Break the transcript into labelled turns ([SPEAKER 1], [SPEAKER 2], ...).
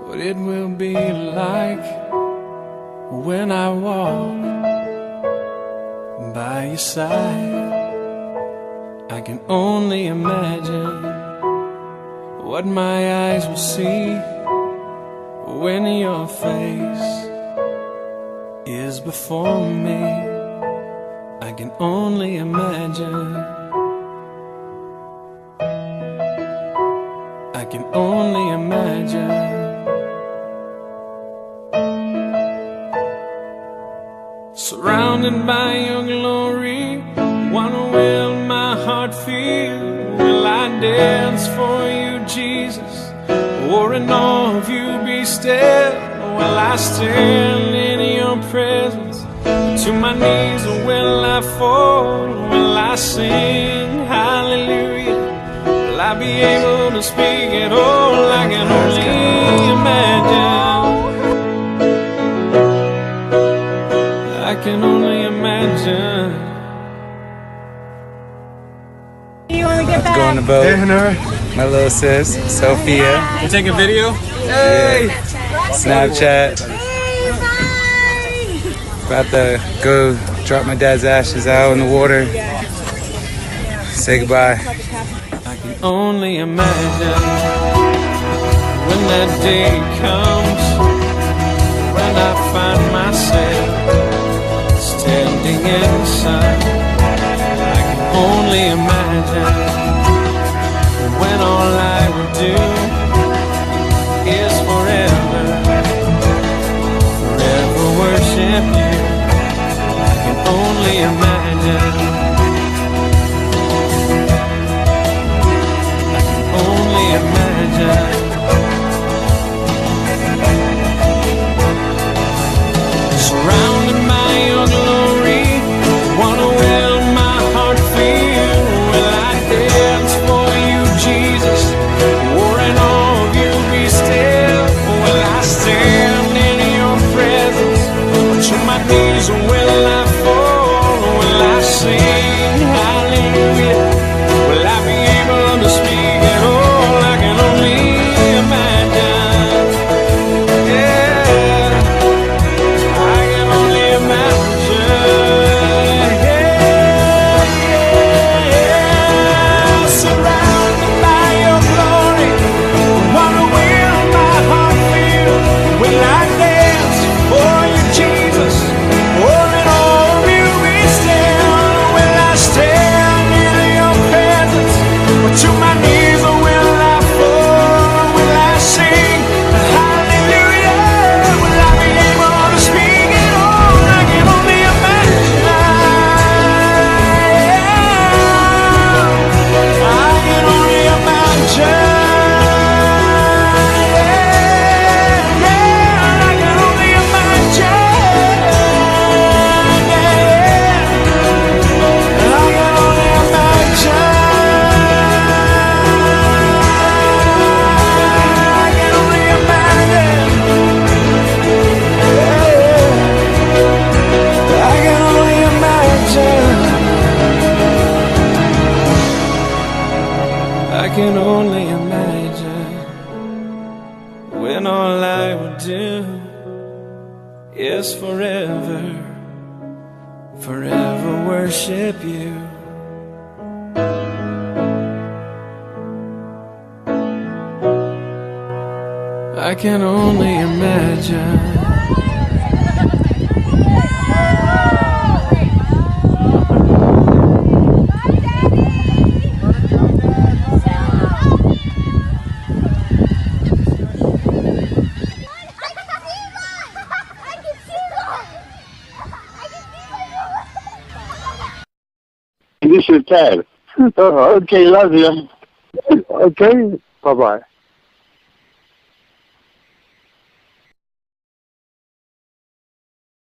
[SPEAKER 1] what it will be like when I walk by your side. I can only imagine what my eyes will see when your face is before me. I can only imagine. I can only imagine. Surrounded by your glory, what will my heart feel? Will I dance for you, Jesus, or in awe of you be still? Will I stand in your presence? To my knees or will I fall? Will I sing hallelujah? Will I be able to speak at all? I can only imagine. I can only imagine.
[SPEAKER 2] You want to get back?
[SPEAKER 3] Going to boat. My little sis, Sophia.
[SPEAKER 1] You take a video? Hey!
[SPEAKER 3] Snapchat.
[SPEAKER 2] Hey, bye!
[SPEAKER 3] About to go drop my dad's ashes out in the water. Say goodbye.
[SPEAKER 1] I can only imagine when that day comes, when I find myself standing in the sun. I can only imagine when all I would do is forever, forever worship you. I can only imagine. I can only imagine. Surrounded by your glory, what will my heart feel? Will I dance for you, Jesus, or in awe of you be still? Will I stand in your presence, or to my knees, or will I fall? Will I sing hallelujah? Will I be able to speak at all? I can only imagine. Yeah, I can only imagine. Yeah. Surrounded by your glory, what will my heart feel? Will I dance for you, Jesus, or in all of you be still? Will I stand in your presence, or to my knees, or will I fall? Will I sing hallelujah? Will I be able to speak at all? I can only imagine. I can only imagine. I can only imagine. I can only imagine. I can only imagine. I can only imagine. I can only imagine when all I would do is forever, forever worship you. I can only imagine.
[SPEAKER 4] This is Ted. Okay, love you. Okay, bye-bye.